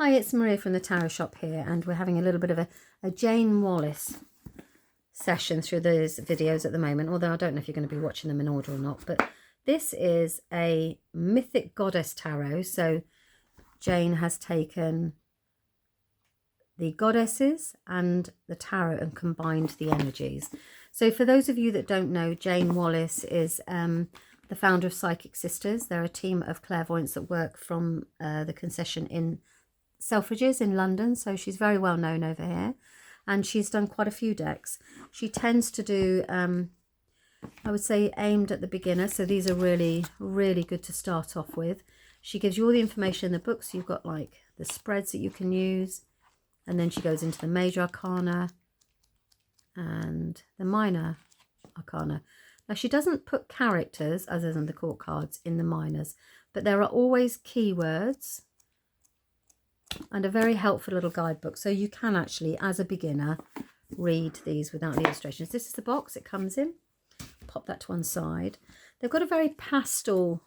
Hi, it's Maria from the Tarot Shop here, and we're having a little bit of a Jayne Wallace session through those videos at the moment, although I don't know if you're going to be watching them in order or not. But this is a Mythic Goddess Tarot. So Jayne has taken the goddesses and the tarot and combined the energies. So for those of you that don't know, Jayne Wallace is the founder of Psychic Sisters. They're a team of clairvoyants that work from the concession in Selfridges in London, so she's very well known over here, and she's done quite a few decks. She tends to do I would say aimed at the beginner, so these are really good to start off with. She gives you all the information in the book, so you've got like the spreads that you can use, and then she goes into the Major Arcana and the Minor Arcana. Now she doesn't put characters other than the court cards in the minors, but there are always keywords and a very helpful little guidebook, so you can actually, as a beginner, read these without the illustrations. This is the box it comes in. Pop that to one side. They've got a very pastel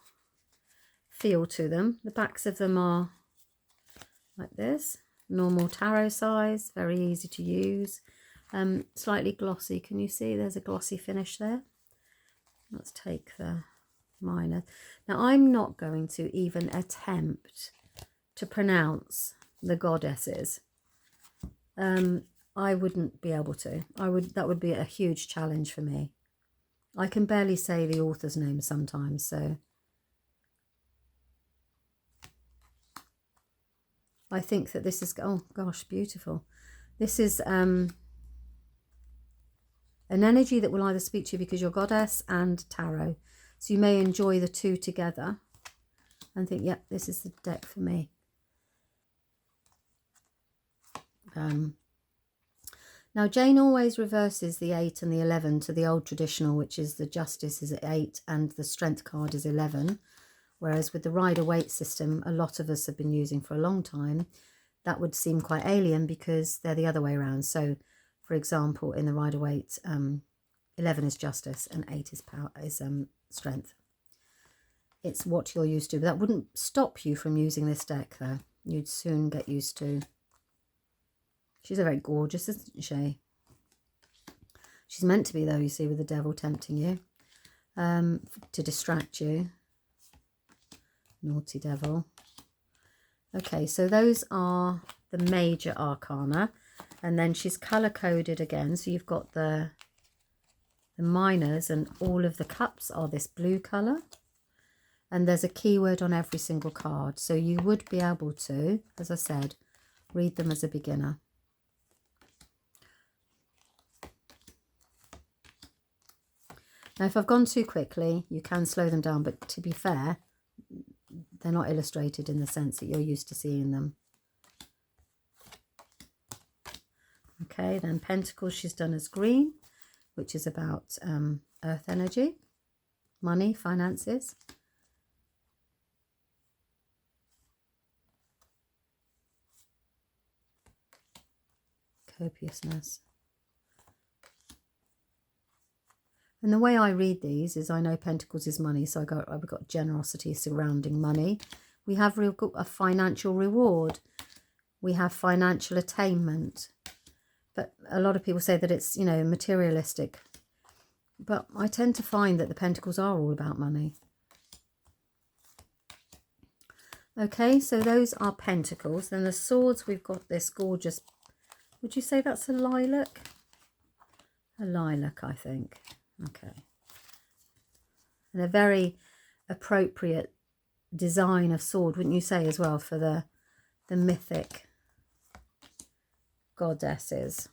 feel to them. The backs of them are like this, normal tarot size, very easy to use, slightly glossy. Can you see there's a glossy finish there? Let's take the minor. Now I'm not going to even attempt to pronounce the goddesses. I wouldn't be able to. That would be a huge challenge for me. I can barely say the author's name sometimes, so I think that this is, oh gosh, beautiful. This is an energy that will either speak to you because you're goddess and tarot, so you may enjoy the two together and think, yep, this is the deck for me. Now Jayne always reverses the 8 and the 11 to the old traditional, which is the Justice is at 8 and the Strength card is 11, whereas with the Rider-Waite system, a lot of us have been using for a long time, that would seem quite alien because they're the other way around. So for example, in the Rider-Waite, 11 is Justice and 8 is power, is Strength. It's what you're used to, but that wouldn't stop you from using this deck though. You'd soon get used to. She's a very gorgeous, isn't she? She's meant to be, though, you see, with the devil tempting you to distract you. Naughty devil. Okay, so those are the Major Arcana. And then she's colour-coded again. So you've got the minors, and all of the cups are this blue colour. And there's a keyword on every single card. So you would be able to, as I said, read them as a beginner. Now, if I've gone too quickly, you can slow them down, but to be fair, they're not illustrated in the sense that you're used to seeing them. Okay, then Pentacles she's done as green, which is about earth energy, money, finances. Copiousness. And the way I read these is I know Pentacles is money, so I've got generosity surrounding money. We have a financial reward. We have financial attainment. But a lot of people say that it's, you know, materialistic. But I tend to find that the Pentacles are all about money. Okay, so those are Pentacles. Then the Swords, we've got this gorgeous, would you say that's a lilac? A lilac, I think. Okay, and a very appropriate design of sword, wouldn't you say, as well, for the Mythic Goddesses.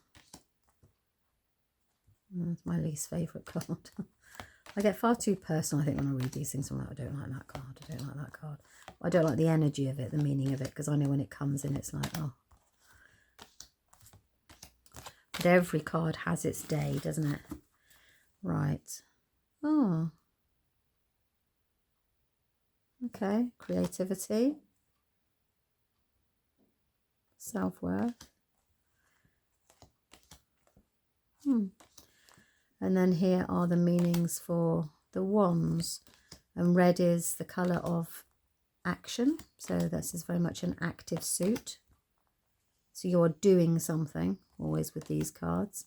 That's my least favourite card. I get far too personal, I think, when I read these things. I'm like, I don't like that card, I don't like that card. I don't like the energy of it, the meaning of it, because I know when it comes in, it's like, oh. But every card has its day, doesn't it? Right. Oh. Okay. Creativity. Self-worth. And then here are the meanings for the wands. And red is the colour of action. So this is very much an active suit. So you're doing something, always with these cards.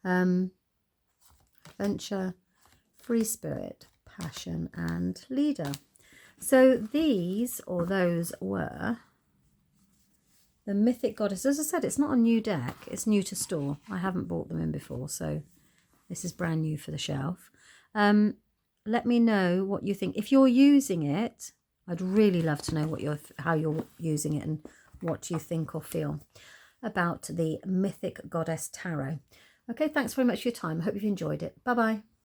Adventure, free spirit, passion, and leader. So these, or those, were the Mythic Goddess. As I said, it's not a new deck. It's new to store. I haven't bought them in before, so this is brand new for the shelf. Let me know what you think. If you're using it, I'd really love to know how you're using it and what you think or feel about the Mythic Goddess Tarot. Okay, thanks very much for your time. I hope you've enjoyed it. Bye-bye.